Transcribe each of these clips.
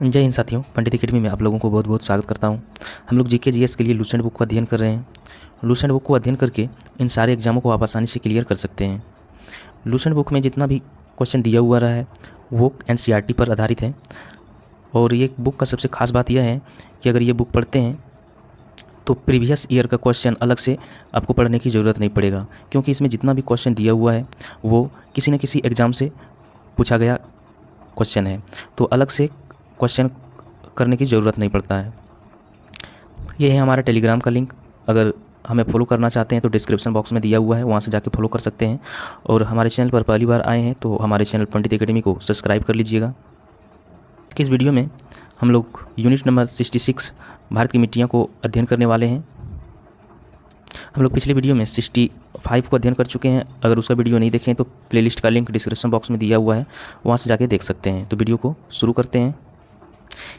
जय हिंद साथियों, पंडित एकेडमी में आप लोगों को बहुत बहुत स्वागत करता हूं। हम लोग जीके जीएस के लिए लूसेंट बुक को अध्ययन कर रहे हैं। लूसेंट बुक को अध्ययन करके इन सारे एग्जामों को आप आसानी से क्लियर कर सकते हैं। लूसेंट बुक में जितना भी क्वेश्चन दिया हुआ रहा है वो एनसीईआरटी पर आधारित है। और ये बुक का सबसे खास बात यह है कि अगर ये बुक पढ़ते हैं तो प्रीवियस ईयर का क्वेश्चन अलग से आपको पढ़ने की ज़रूरत नहीं पड़ेगा, क्योंकि इसमें जितना भी क्वेश्चन दिया हुआ है वो किसी न किसी एग्ज़ाम से पूछा गया क्वेश्चन है, तो अलग से क्वेश्चन करने की ज़रूरत नहीं पड़ता है। ये है हमारा टेलीग्राम का लिंक। अगर हमें फॉलो करना चाहते हैं तो डिस्क्रिप्शन बॉक्स में दिया हुआ है, वहाँ से जाके फॉलो कर सकते हैं। और हमारे चैनल पर पहली बार आए हैं तो हमारे चैनल पंडित एकेडमी को सब्सक्राइब कर लीजिएगा। इस वीडियो में हम लोग यूनिट नंबर 66 भारत की मिट्टियाँ को अध्ययन करने वाले हैं। हम लोग पिछले वीडियो में 65 को अध्ययन कर चुके हैं। अगर उसका वीडियो नहीं देखें तो प्लेलिस्ट का लिंक डिस्क्रिप्शन बॉक्स में दिया हुआ है, वहाँ से जाके देख सकते हैं। तो वीडियो को शुरू करते हैं।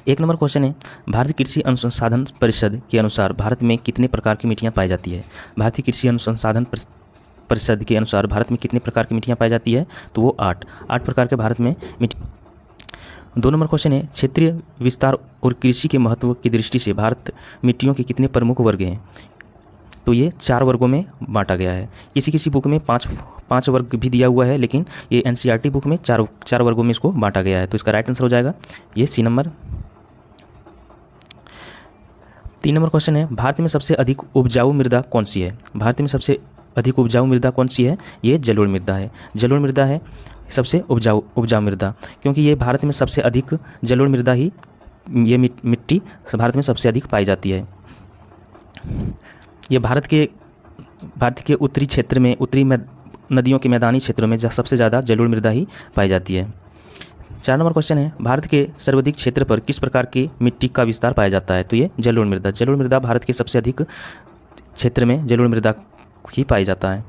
1 नंबर क्वेश्चन है, भारतीय कृषि अनुसंधान परिषद के अनुसार भारत में कितने प्रकार की मिट्टियाँ पाई जाती है। भारतीय कृषि अनुसंधान परिषद के अनुसार भारत में कितने प्रकार की मिट्टियाँ पाई जाती है, तो वो 8 प्रकार के भारत में मिट्टी। 2 नंबर क्वेश्चन है, क्षेत्रीय विस्तार और कृषि के महत्व की दृष्टि से भारत मिट्टियों के कितने प्रमुख वर्ग हैं, तो ये 4 वर्गों में बांटा गया है। किसी बुक में 5 वर्ग भी दिया हुआ है, लेकिन ये एनसीईआरटी बुक में 4 वर्गों में इसको बांटा गया है। तो इसका राइट आंसर हो जाएगा ये सी नंबर। 3 नंबर क्वेश्चन है, भारत में सबसे अधिक उपजाऊ मृदा कौन सी है। भारत में सबसे अधिक उपजाऊ मृदा कौन सी है, ये जलोढ़ मृदा है। जलोढ़ मृदा है सबसे उपजाऊ मृदा, क्योंकि ये भारत में सबसे अधिक जलोढ़ मृदा ही ये मिट्टी भारत में सबसे अधिक पाई जाती है। ये भारत के उत्तरी क्षेत्र में, उत्तरी नदियों के मैदानी क्षेत्रों में सबसे ज़्यादा जलोढ़ मृदा ही पाई जाती है। 4 नंबर क्वेश्चन है, भारत के सर्वाधिक क्षेत्र पर किस प्रकार की मिट्टी का विस्तार पाया जाता है, तो ये जलोढ़ मृदा। जलोढ़ मृदा भारत के सबसे अधिक क्षेत्र में जलोढ़ मृदा ही पाया जाता है।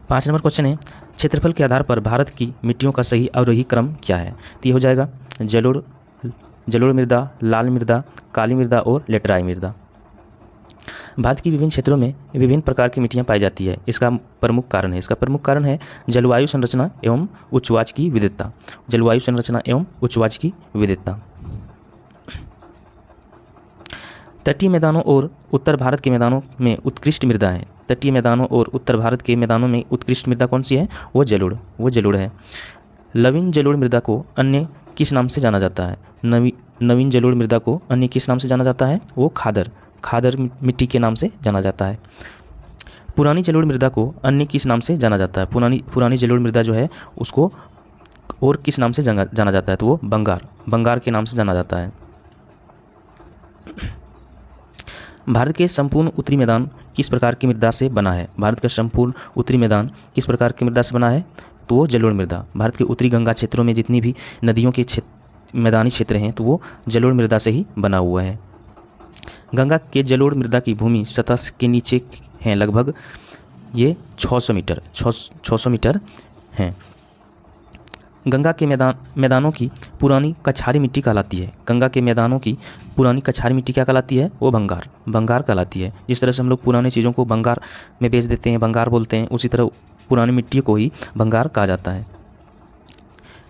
5 नंबर क्वेश्चन है, क्षेत्रफल के आधार पर भारत की मिट्टियों का सही अवरोही क्रम क्या है, तो ये हो जाएगा जलोढ़ मृदा, लाल मृदा, काली मृदा और लेटराई मृदा। भारत की विभिन्न क्षेत्रों में विभिन्न प्रकार की मिट्टियाँ पाई जाती है। इसका प्रमुख कारण है जलवायु संरचना एवं उच्चवाच की विविधता। जलवायु संरचना एवं उच्चवाच की विविधता। तटीय मैदानों और उत्तर भारत के मैदानों में उत्कृष्ट मृदा है। तटीय मैदानों और उत्तर भारत के मैदानों में उत्कृष्ट मृदा कौन सी है, वो जलोढ़ है। लवण जलोढ़ मृदा को अन्य किस नाम से जाना जाता है। नवीन जलोढ़ मृदा को अन्य किस नाम से जाना जाता है, वो खादर मिट्टी के नाम से जाना जाता है। पुरानी जलोढ़ मृदा को अन्य किस नाम से जाना जाता है। पुरानी जलोढ़ मृदा जो है उसको और किस नाम से जाना जाता है, तो वो बंगार के नाम से जाना जाता है। भारत के संपूर्ण उत्तरी मैदान किस प्रकार की मृदा से बना है। भारत का संपूर्ण उत्तरी मैदान किस प्रकार की मृदा से बना है, तो वो जलोढ़ मृदा। भारत के उत्तरी गंगा क्षेत्रों में जितनी भी नदियों के मैदानी क्षेत्र हैं तो वो जलोढ़ मृदा से ही बना हुआ है। गंगा के जलोढ़ मृदा की भूमि सतह के नीचे हैं, लगभग ये 600 मीटर हैं। गंगा के मैदानों की पुरानी कछारी मिट्टी कहलाती है। गंगा के मैदानों की पुरानी कछारी मिट्टी क्या कहलाती है, वो बंगार कहलाती है। जिस तरह से हम लोग पुराने चीज़ों को बंगार में बेच देते हैं, बंगार बोलते हैं, उसी तरह पुरानी मिट्टी को ही बंगार कहा जाता है।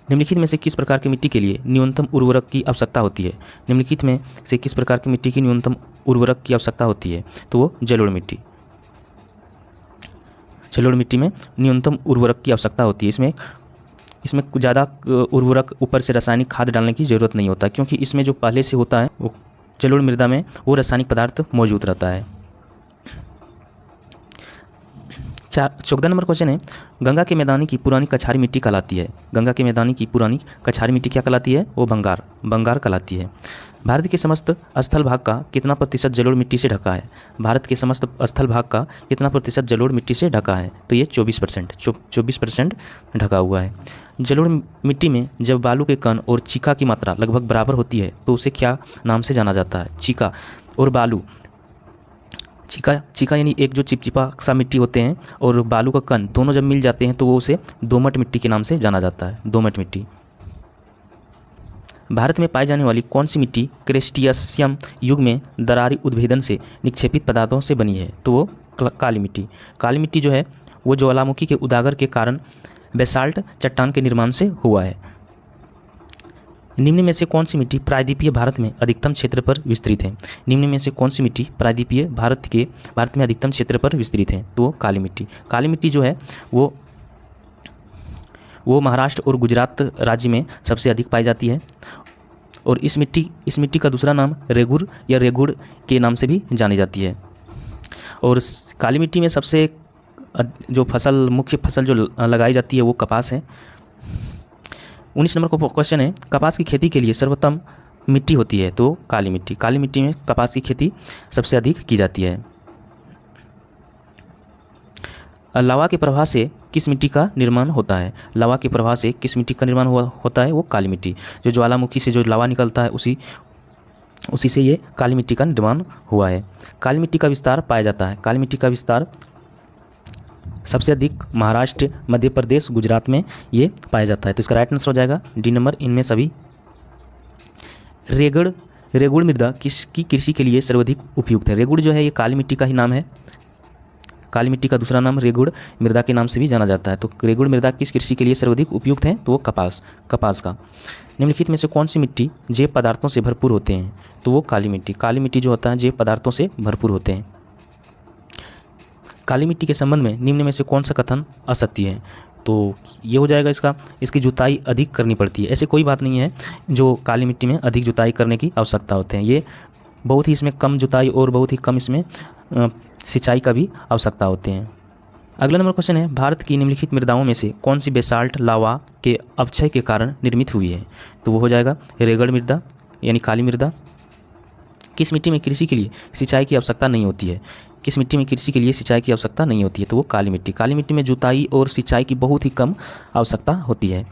निम्नलिखित में से किस प्रकार की मिट्टी के लिए न्यूनतम उर्वरक की आवश्यकता होती है। निम्नलिखित में से किस प्रकार की मिट्टी की न्यूनतम उर्वरक की आवश्यकता होती है, तो वो जलोढ़ मिट्टी में न्यूनतम उर्वरक की आवश्यकता होती है। इसमें ज़्यादा उर्वरक ऊपर से रासायनिक खाद डालने की ज़रूरत नहीं होता, क्योंकि इसमें जो पहले से होता है वो जलोढ़ मृदा में वो रासायनिक पदार्थ मौजूद रहता है। 14 नंबर क्वेश्चन है, गंगा के मैदानी की पुरानी कछारी मिट्टी कहलाती है। गंगा के मैदानी की पुरानी कछारी मिट्टी क्या कहलाती है, वो बंगार कहलाती है। भारत के समस्त स्थल भाग का कितना प्रतिशत जलोढ़ मिट्टी से ढका है। भारत के समस्त स्थल भाग का कितना प्रतिशत जलोढ़ मिट्टी से ढका है, तो ये 24% ढका हुआ है। जलोढ़ मिट्टी में जब बालू के कण और चीका की मात्रा लगभग बराबर होती है तो उसे क्या नाम से जाना जाता है। चीका और बालू, चीका यानी एक जो चिपचिपा सा मिट्टी होते हैं और बालू का कण दोनों जब मिल जाते हैं तो वो उसे दोमट मिट्टी के नाम से जाना जाता है, दोमट मिट्टी। भारत में पाई जाने वाली कौन सी मिट्टी क्रेस्टियसियम युग में दरारी उद्भेदन से निक्षेपित पदार्थों से बनी है, तो वो काली मिट्टी जो है वो ज्वालामुखी के उजागर के कारण बेसाल्ट चट्टान के निर्माण से हुआ है। निम्न में से कौन सी मिट्टी प्रायद्वीपीय भारत में अधिकतम क्षेत्र पर विस्तृत है? निम्न में से कौन सी मिट्टी प्रायद्वीपीय भारत में अधिकतम क्षेत्र पर विस्तृत है? तो काली मिट्टी। काली मिट्टी जो है वो महाराष्ट्र और गुजरात राज्य में सबसे अधिक पाई जाती है और इस मिट्टी का दूसरा नाम रेगुर या रेगुड़ के नाम से भी जानी जाती है। और काली मिट्टी में सबसे जो मुख्य फसल जो लगाई जाती है वो कपास है। 19 नंबर का क्वेश्चन है, कपास की खेती के लिए सर्वोत्तम मिट्टी होती है? तो काली मिट्टी। काली मिट्टी में कपास की खेती सबसे अधिक की जाती है। लावा के प्रवाह से किस मिट्टी का निर्माण होता है? लावा के प्रवाह से किस मिट्टी का निर्माण होता है? वो काली मिट्टी। जो ज्वालामुखी से जो लावा निकलता है उसी से ये काली मिट्टी का निर्माण हुआ है। काली मिट्टी का विस्तार पाया जाता है। काली मिट्टी का विस्तार सबसे अधिक महाराष्ट्र, मध्य प्रदेश, गुजरात में ये पाया जाता है। तो इसका राइट आंसर हो जाएगा डी नंबर, इनमें सभी। रेगुड़ मृदा किसकी कृषि के लिए सर्वाधिक उपयुक्त है? रेगुड़ जो है ये काली मिट्टी का ही नाम है। काली मिट्टी का दूसरा नाम रेगुड़ मृदा के नाम से भी जाना जाता है। तो रेगुड़ मृदा किस कृषि के लिए सर्वाधिक उपयुक्त है? तो वो कपास का। निम्नलिखित में से कौन सी मिट्टी जैव पदार्थों से भरपूर होते हैं? तो वो काली मिट्टी। काली मिट्टी जो होता है जैव पदार्थों से भरपूर होते हैं। काली मिट्टी के संबंध में निम्न में से कौन सा कथन असत्य है? तो ये हो जाएगा इसकी जुताई अधिक करनी पड़ती है। ऐसे कोई बात नहीं है जो काली मिट्टी में अधिक जुताई करने की आवश्यकता होते हैं। ये बहुत ही इसमें कम जुताई और बहुत ही कम इसमें सिंचाई का भी आवश्यकता होते हैं। अगला नंबर क्वेश्चन है, भारत की निम्नलिखित मृदाओं में से कौन सी बेसाल्ट लावा के अपक्षय के कारण निर्मित हुई है? तो वो हो जाएगा रेगड़ मृदा यानी काली मृदा। किस मिट्टी में कृषि के लिए सिंचाई की आवश्यकता नहीं होती है? किस मिट्टी में कृषि के लिए सिंचाई की आवश्यकता नहीं होती है? तो वो काली मिट्टी। काली मिट्टी में जुताई और सिंचाई की बहुत ही कम आवश्यकता होती है।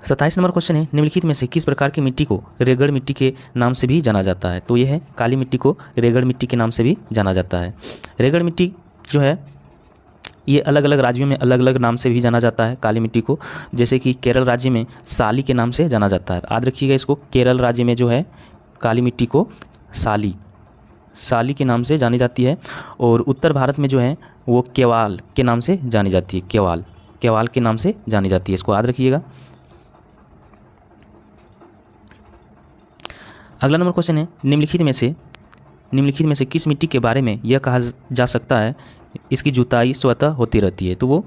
27 नंबर क्वेश्चन है, निम्नलिखित में से किस प्रकार की मिट्टी को रेगड़ मिट्टी के नाम से भी जाना जाता है? तो ये है काली मिट्टी को रेगड़ मिट्टी के नाम से भी जाना जाता है। रेगड़ मिट्टी जो है ये अलग अलग राज्यों में अलग अलग नाम से भी जाना जाता है काली मिट्टी को। जैसे कि केरल राज्य में साली के नाम से जाना जाता है। याद रखिएगा इसको, केरल राज्य में जो है काली मिट्टी को साली के नाम से जानी जाती है। और उत्तर भारत में जो है वो केवाल के नाम से जानी जाती है। केवाल के नाम से जानी जाती है। इसको याद रखिएगा। अगला नंबर क्वेश्चन है, निम्नलिखित में से किस मिट्टी के बारे में यह कहा जा सकता है इसकी जुताई स्वतः होती रहती है? तो वो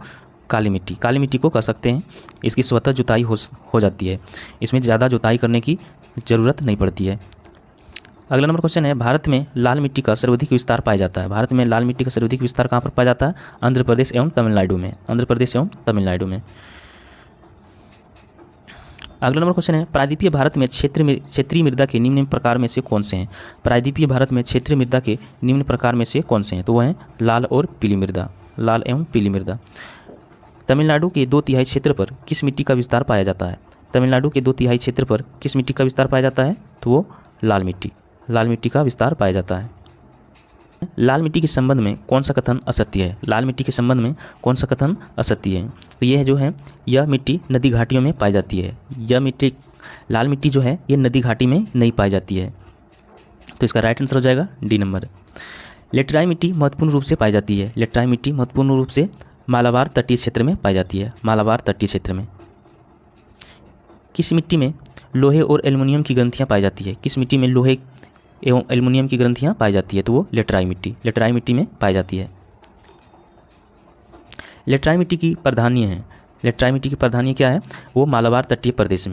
काली मिट्टी को कह सकते हैं इसकी स्वतः जुताई हो जाती है। इसमें ज़्यादा जुताई करने की ज़रूरत नहीं पड़ती है। अगला नंबर क्वेश्चन है, भारत में लाल मिट्टी का सर्वाधिक विस्तार पाया जाता है। भारत में लाल मिट्टी का सर्वाधिक विस्तार कहाँ पर पाया जाता है? आंध्र प्रदेश एवं तमिलनाडु में। अगला नंबर क्वेश्चन है, प्रायद्वीपीय भारत में क्षेत्रीय मृदा के निम्न प्रकार में से कौन से हैं? प्रायद्वीपीय भारत में क्षेत्रीय मृदा के निम्न प्रकार में से कौन से हैं? तो वह हैं लाल एवं पीली मृदा। तमिलनाडु के 2/3 क्षेत्र पर किस मिट्टी का विस्तार पाया जाता है? तमिलनाडु के 2/3 क्षेत्र पर किस मिट्टी का विस्तार पाया जाता है? तो वो लाल मिट्टी का विस्तार पाया जाता है। लाल मिट्टी के संबंध में कौन सा कथन असत्य है? लाल मिट्टी के संबंध में कौन सा कथन असत्य है? तो यह जो है यह मिट्टी नदी घाटियों में पाई जाती है। लाल मिट्टी जो है ये नदी घाटी में नहीं पाई जाती है। तो इसका राइट आंसर हो जाएगा डी नंबर। लेटराई मिट्टी महत्वपूर्ण रूप से पाई जाती है। लेटराई मिट्टी महत्वपूर्ण रूप से मालाबार तटीय क्षेत्र में पाई जाती है। मालाबार तटीय क्षेत्र में। किस मिट्टी में लोहे और एल्युमिनियम की ग्रंथियाँ पाई जाती है? किस मिट्टी में लोहे एवं एल्युमिनियम की ग्रंथियाँ पाई जाती है? तो वो लेटराई मिट्टी में पाई जाती है। लेटराई मिट्टी की प्रधान्य क्या है? वो मालाबार तटीय प्रदेश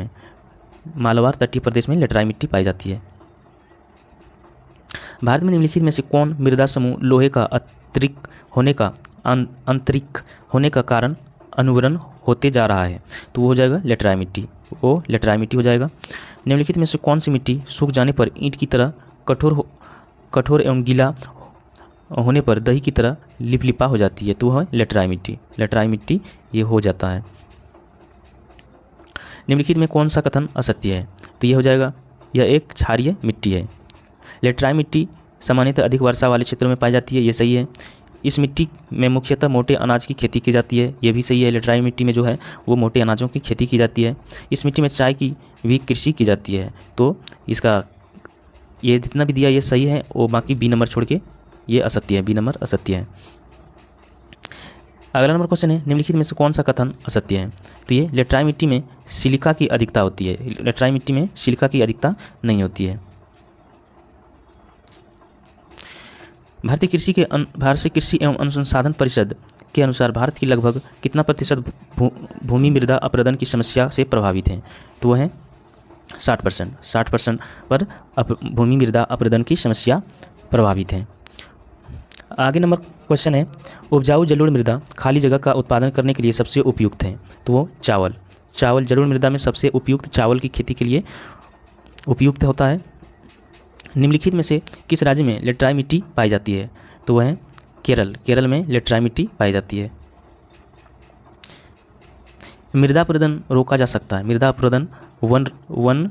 में लेटराई मिट्टी पाई जाती है। भारत में निम्नलिखित में से कौन मृदा समूह लोहे का आंतरिक होने का कारण अनुवरण होते जा रहा है? तो वो हो जाएगा लेटराई मिट्टी हो जाएगा। निम्नलिखित में से कौन सी मिट्टी सूख जाने पर ईंट की तरह कठोर एवं गीला होने पर दही की तरह लिपलिपा हो जाती है? तो वह है लेटराई मिट्टी ये हो जाता है। निम्नलिखित में कौन सा कथन असत्य है? तो यह हो जाएगा यह एक क्षारीय मिट्टी है। लेटराई मिट्टी सामान्यतः अधिक वर्षा वाले क्षेत्रों में पाई जाती है। ये सही है। इस मिट्टी में मुख्यतः मोटे अनाज की खेती की जाती है। ये भी सही है। लेटराई मिट्टी में जो है वो मोटे अनाजों की खेती की जाती है। इस मिट्टी में चाय की भी कृषि की जाती है। तो इसका ये जितना भी दिया ये सही है और बाकी बी नंबर छोड़ के ये असत्य है। बी नंबर असत्य है। अगला नंबर क्वेश्चन है, निम्नलिखित में से कौन सा कथन असत्य है? तो ये लेटराई मिट्टी में सिलिका की अधिकता होती है। लेटराई मिट्टी में सिलिका की अधिकता नहीं होती है। भारतीय कृषि एवं अनुसंधान परिषद के अनुसार भारत की लगभग कितना प्रतिशत भूमि मृदा अपरदन की समस्या से प्रभावित है? तो वह है 60%। 60% पर भूमि मृदा अपरदन की समस्या प्रभावित है। आगे नंबर क्वेश्चन है, उपजाऊ जलोढ़ मृदा खाली जगह का उत्पादन करने के लिए सबसे उपयुक्त है? तो वो चावल। जलोढ़ मृदा में सबसे उपयुक्त चावल की खेती के लिए उपयुक्त होता है। निम्नलिखित में से किस राज्य में लेटराई मिट्टी पाई जाती है? तो वह है केरल। केरल में लेटराई मिट्टी पाई जाती है। मृदा अपरदन रोका जा सकता है। मृदा अपरदन वन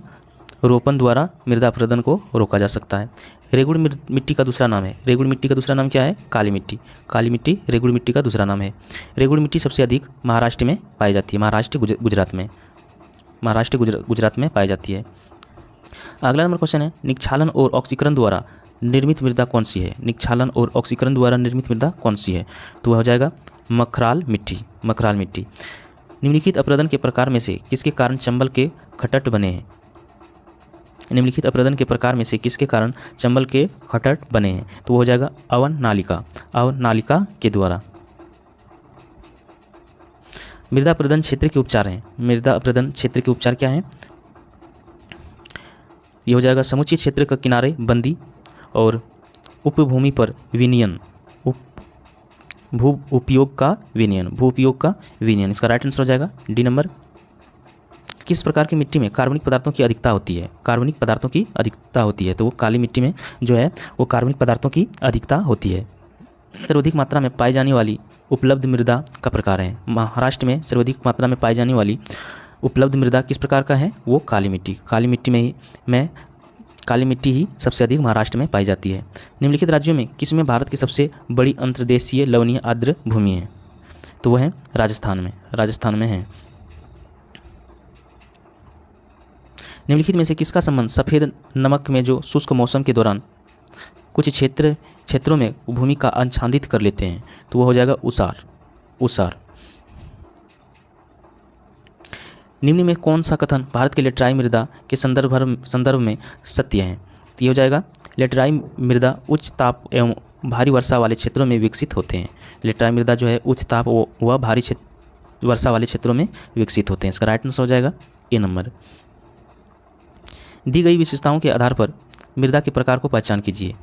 रोपण द्वारा मृदा अपरदन को रोका जा सकता है। रेगुड़ मिट्टी का दूसरा नाम है। रेगुड़ मिट्टी का दूसरा नाम क्या है? काली मिट्टी। काली मिट्टी रेगुड़ मिट्टी का दूसरा नाम है। रेगुड़ मिट्टी सबसे अधिक महाराष्ट्र में पाई जाती है। महाराष्ट्र गुजरात में पाई जाती है। अगला नंबर क्वेश्चन है, निक्षालन और ऑक्सीकरण द्वारा निर्मित मृदा कौन सी है? निक्षालन और ऑक्सीकरण द्वारा निर्मित मृदा कौन सी है? तो वह हो जाएगा मखराल मिट्टी। मखराल मिट्टी। निम्नलिखित अपरदन के प्रकार में से किसके कारण चंबल के खटट बने हैं? निम्नलिखित अपरदन के प्रकार में से किसके कारण चंबल के खटट बने हैं? तो वो हो जाएगा अवन नालिका के द्वारा। मृदा अपरदन क्षेत्र के उपचार हैं। मृदा अपरदन क्षेत्र के उपचार क्या हैं? ये हो जाएगा समुचित क्षेत्र का किनारे बंदी और उपभूमि पर विनियन। भू उपयोग का विनियन। इसका राइट आंसर हो जाएगा डी नंबर। किस प्रकार की मिट्टी में कार्बनिक पदार्थों की अधिकता होती है? कार्बनिक पदार्थों की अधिकता होती है तो वो काली मिट्टी में जो है वो कार्बनिक पदार्थों की अधिकता होती है। सर्वाधिक मात्रा में पाई जाने वाली उपलब्ध मृदा का प्रकार है। महाराष्ट्र में सर्वाधिक मात्रा में पाई जाने वाली उपलब्ध मृदा किस प्रकार का है? वो काली मिट्टी। काली मिट्टी ही सबसे अधिक महाराष्ट्र में पाई जाती है। निम्नलिखित राज्यों में किस में भारत की सबसे बड़ी अंतर्देशीय लवणीय आर्द्र भूमि है? तो वह है राजस्थान में है। निम्नलिखित में से किसका संबंध सफ़ेद नमक में जो शुष्क मौसम के दौरान कुछ क्षेत्रों में भूमि का आच्छादित कर लेते हैं? तो वह हो जाएगा उसार। निम्न में कौन सा कथन भारत के लेटराई मृदा के संदर्भ में सत्य है? तो ये हो जाएगा लेटराई मृदा उच्च ताप एवं भारी वर्षा वाले क्षेत्रों में विकसित होते हैं। लेटराई मृदा जो है उच्च ताप व भारी वर्षा वाले क्षेत्रों में विकसित होते हैं। इसका राइट आंसर हो जाएगा ए नंबर। दी गई विशेषताओं के आधार पर मृदा के प्रकार को पहचान कीजिए।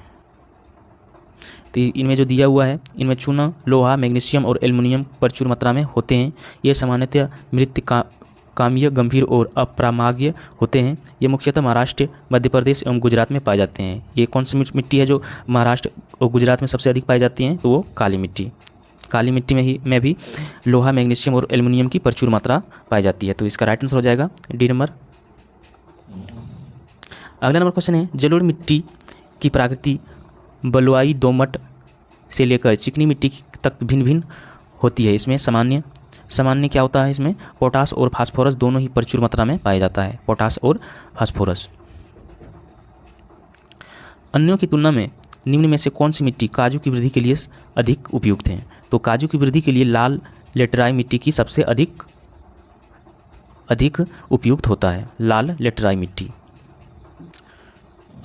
तो इनमें जो दिया हुआ है, इनमें चूना, लोहा, मैग्नीशियम और एल्युमिनियम प्रचुर मात्रा में होते हैं। ये सामान्यतः मृत्तिकामयी, गंभीर और अप्रामाग्य होते हैं। ये मुख्यतः महाराष्ट्र, मध्य प्रदेश एवं गुजरात में पाए जाते हैं। ये कौन सी मिट्टी है जो महाराष्ट्र और गुजरात में सबसे अधिक पाई जाती हैं? तो वो काली मिट्टी। काली मिट्टी में भी लोहा, मैग्नीशियम और एल्युमिनियम की प्रचुर मात्रा पाई जाती है। तो इसका राइट आंसर हो जाएगा डी नंबर। अगला नंबर क्वेश्चन है, जलोढ़ मिट्टी की प्रकृति बलुआई, दोमट से लेकर चिकनी मिट्टी तक भिन्न भिन्न होती है। इसमें सामान्य क्या होता है? इसमें पोटास और फास्फोरस दोनों ही प्रचुर मात्रा में पाया जाता है। पोटास और फास्फोरस। अन्यों की तुलना में निम्न में से कौन सी मिट्टी काजू की वृद्धि के लिए अधिक उपयुक्त है? तो काजू की वृद्धि के लिए लाल लेटराई मिट्टी की सबसे अधिक उपयुक्त होता है। लाल लेटराई मिट्टी।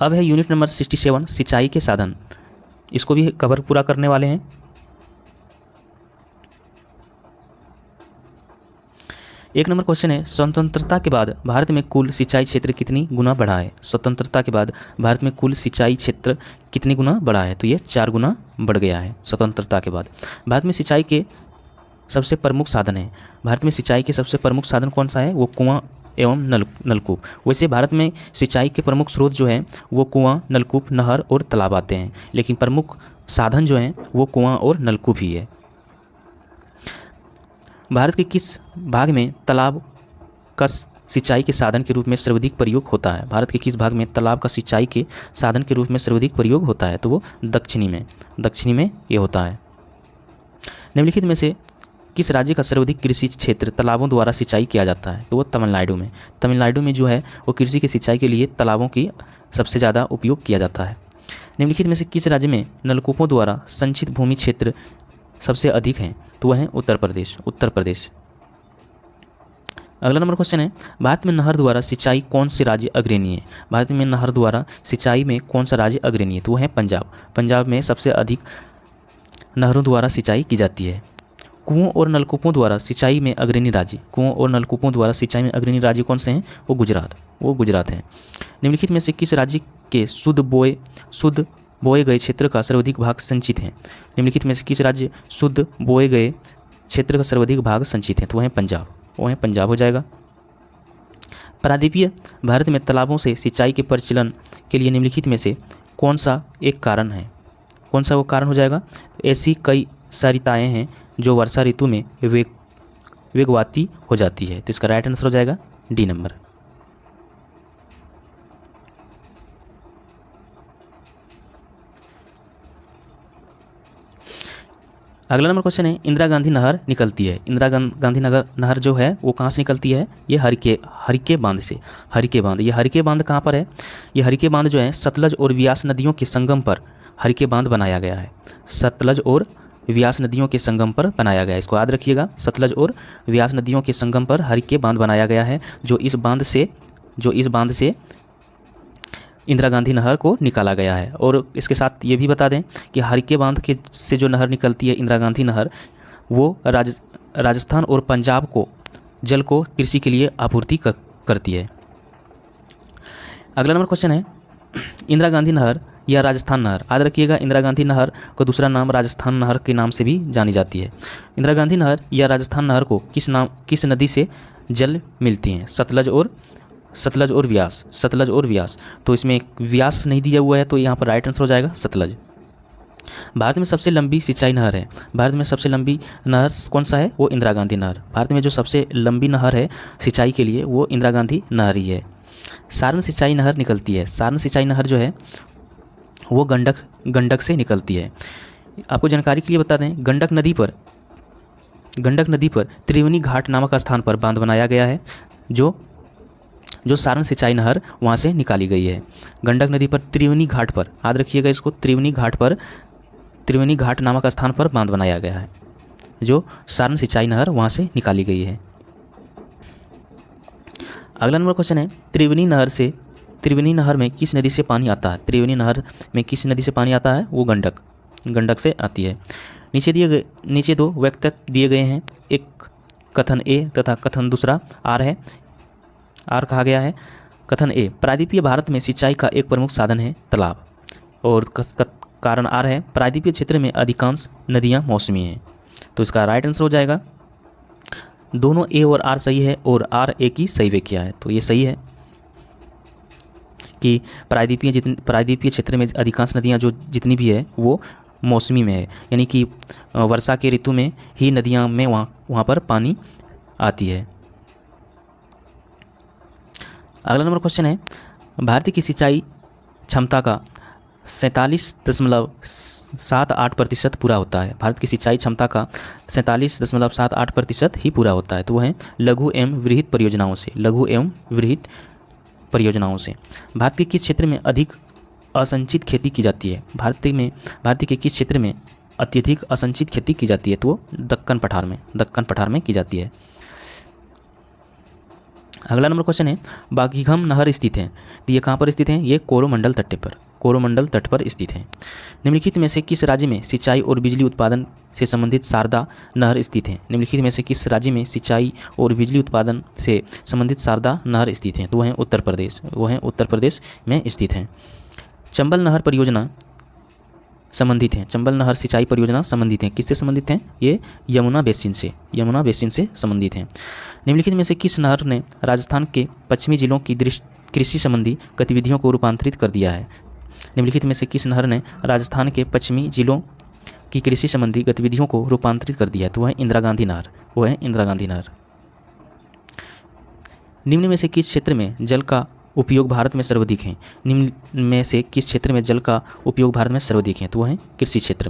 अब है यूनिट नंबर 67 सिंचाई के साधन। इसको भी कवर पूरा करने वाले हैं। एक नंबर क्वेश्चन है, स्वतंत्रता के बाद भारत में कुल सिंचाई क्षेत्र कितनी गुना बढ़ा है? स्वतंत्रता के बाद भारत में कुल सिंचाई क्षेत्र कितनी गुना बढ़ा है? तो ये 4 गुना बढ़ गया है स्वतंत्रता के बाद। भारत में सिंचाई के सबसे प्रमुख साधन है। भारत में सिंचाई के सबसे प्रमुख साधन कौन सा है? वो कुआं एवं नलकूप। वैसे भारत में सिंचाई के प्रमुख स्रोत जो हैं वो कुआं, नलकूप, नहर और तालाब आते हैं, लेकिन प्रमुख साधन जो हैं वो कुआं और नलकूप ही है। भारत के किस भाग में तालाब का सिंचाई के साधन के रूप में सर्वाधिक प्रयोग होता है? भारत के किस भाग में तालाब का सिंचाई के साधन के रूप में सर्वाधिक प्रयोग होता है? तो वो दक्षिणी में ये होता है। निम्नलिखित में से किस राज्य का सर्वाधिक कृषि क्षेत्र तालाबों द्वारा सिंचाई किया जाता है? तो वो तमिलनाडु में जो है वो कृषि की सिंचाई के लिए तालाबों की सबसे ज़्यादा उपयोग किया जाता है। निम्नलिखित में से किस राज्य में नलकूपों द्वारा संचित भूमि क्षेत्र सबसे अधिक हैं? तो वह है उत्तर प्रदेश, उत्तर प्रदेश। अगला नंबर क्वेश्चन है, भारत में नहर द्वारा सिंचाई कौन से राज्य अग्रणी है? भारत में नहर द्वारा सिंचाई में कौन सा राज्य अग्रणी है? तो वह है पंजाब। पंजाब में सबसे अधिक नहरों द्वारा सिंचाई की जाती है। कुओं और नलकूपों द्वारा सिंचाई में अग्रणी राज्य, कुओं और नलकूपों द्वारा सिंचाई में अग्रणी राज्य कौन से हैं? वो गुजरात है। निम्नलिखित में से किस राज्य के शुद्ध बोए गए क्षेत्र का सर्वाधिक भाग संचित है? निम्नलिखित में से किस राज्य शुद्ध बोए गए क्षेत्र का सर्वाधिक भाग संचित है? तो वह है पंजाब, वो है पंजाब हो जाएगा। प्रायद्वीपीय भारत में तालाबों से सिंचाई के प्रचलन के लिए निम्नलिखित में से कौन सा एक कारण है? कौन सा वो कारण हो जाएगा? ऐसी कई सरिताएं हैं जो वर्षा ऋतु में वेगवाती हो जाती है, तो इसका राइट आंसर हो जाएगा डी नंबर। अगला नंबर क्वेश्चन है, इंदिरा गांधी नहर निकलती है। इंदिरा गांधी नहर जो है वो कहाँ से निकलती है? ये हरिके बांध से। हरिके बांध, ये हरिके बांध कहाँ पर है? ये हरिके बांध जो है सतलज और व्यास नदियों के संगम पर हरिके बांध बनाया गया है। सतलज और व्यास नदियों के संगम पर बनाया गया है, इसको याद रखिएगा। सतलज और व्यास नदियों के संगम पर हरिके बांध बनाया गया है, जो इस बांध से इंदिरा गांधी नहर को निकाला गया है। और इसके साथ ये भी बता दें कि हरिके बांध के से जो नहर निकलती है इंदिरा गांधी नहर, वो राजस्थान और पंजाब को जल को कृषि के लिए आपूर्ति करती है। अगला नंबर क्वेश्चन है, इंदिरा गांधी नहर या राजस्थान नहर, याद रखिएगा इंदिरा गांधी नहर को दूसरा नाम राजस्थान नहर के नाम से भी जानी जाती है। इंदिरा गांधी नहर या राजस्थान नहर को किस नदी से जल मिलती हैं? सतलज और व्यास। तो इसमें व्यास नहीं दिया हुआ है, तो यहाँ पर राइट आंसर हो जाएगा सतलज। भारत में सबसे लंबी सिंचाई नहर है। भारत में सबसे लंबी नहर कौन सा है? वो इंदिरा गांधी नहर। भारत में जो सबसे लंबी नहर है सिंचाई के लिए वो इंदिरा गांधी नहर ही है। सारण सिंचाई नहर निकलती है। सारण सिंचाई नहर जो है वो गंडक से निकलती है। आपको जानकारी के लिए बता दें, गंडक नदी पर त्रिवेणी घाट नामक स्थान पर बांध बनाया गया है, जो सारण सिंचाई नहर वहाँ से निकाली गई है। गंडक नदी पर त्रिवेणी घाट पर, याद रखिएगा इसको, त्रिवेणी घाट नामक स्थान पर बांध बनाया गया है, जो सारण सिंचाई नहर वहाँ से निकाली गई है। अगला नंबर क्वेश्चन है, त्रिवेणी नहर में किस नदी से पानी आता है? त्रिवेणी नहर में किस नदी से पानी आता है? वो गंडक से आती है। नीचे दो वक्तव्य दिए गए हैं, एक कथन ए तथा कथन दूसरा आर है। आर कहा गया है, कथन ए, प्रायद्वीपीय भारत में सिंचाई का एक प्रमुख साधन है तालाब। और कारण आर है, प्रायद्वीपीय क्षेत्र में अधिकांश नदियाँ मौसमी हैं। तो इसका राइट आंसर हो जाएगा, दोनों ए और आर सही है और आर ए की सही व्याख्या है। तो ये सही है कि प्रायद्वीपीय क्षेत्र में अधिकांश नदियाँ जो जितनी भी है वो मौसमी में है, यानी कि वर्षा के ऋतु में ही नदियाँ में वहाँ पर पानी आती है। अगला नंबर क्वेश्चन है, भारत की सिंचाई क्षमता का 47.78% पूरा होता है। भारत की सिंचाई क्षमता का 47.78% ही पूरा होता है। तो वह है लघु एवं वृहत परियोजनाओं से। भारत के किस क्षेत्र में अधिक असंचित खेती की जाती है? भारत के किस क्षेत्र में अत्यधिक असंचित खेती की जाती है? तो वो दक्कन पठार में की जाती है। अगला नंबर क्वेश्चन है, बागीघम नहर स्थित है, तो ये कहाँ पर स्थित है? ये कोरोमंडल तट पर स्थित है। निम्नलिखित में से किस राज्य में सिंचाई और बिजली उत्पादन से संबंधित शारदा नहर स्थित है? निम्नलिखित में से किस राज्य में सिंचाई और बिजली उत्पादन से संबंधित शारदा नहर स्थित है? तो वह है उत्तर प्रदेश में स्थित है। चंबल नहर परियोजना संबंधित हैं, चंबल नहर सिंचाई परियोजना संबंधित हैं, किससे संबंधित हैं? ये यमुना बेसिन से संबंधित हैं। निम्नलिखित में से किस नहर ने राजस्थान के पश्चिमी जिलों की कृषि संबंधी गतिविधियों को रूपांतरित कर दिया है? निम्नलिखित में से किस नहर ने राजस्थान के पश्चिमी जिलों की कृषि संबंधी गतिविधियों को रूपांतरित कर दिया है? तो वह है इंदिरा गांधी नहर। निम्न में से किस क्षेत्र में जल का उपयोग भारत में सर्वाधिक है? निम्न में से किस क्षेत्र में जल का उपयोग भारत में सर्वाधिक है? तो वह है कृषि क्षेत्र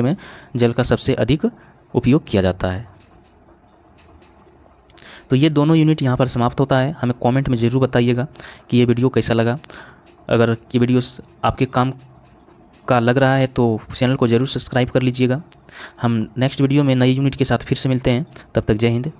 में जल का सबसे अधिक उपयोग किया जाता है। तो ये दोनों यूनिट यहाँ पर समाप्त होता है। हमें कमेंट में ज़रूर बताइएगा कि ये वीडियो कैसा लगा। अगर ये वीडियो आपके काम का लग रहा है तो चैनल को ज़रूर सब्सक्राइब कर लीजिएगा। हम नेक्स्ट वीडियो में नई यूनिट के साथ फिर से मिलते हैं। तब तक जय हिंद,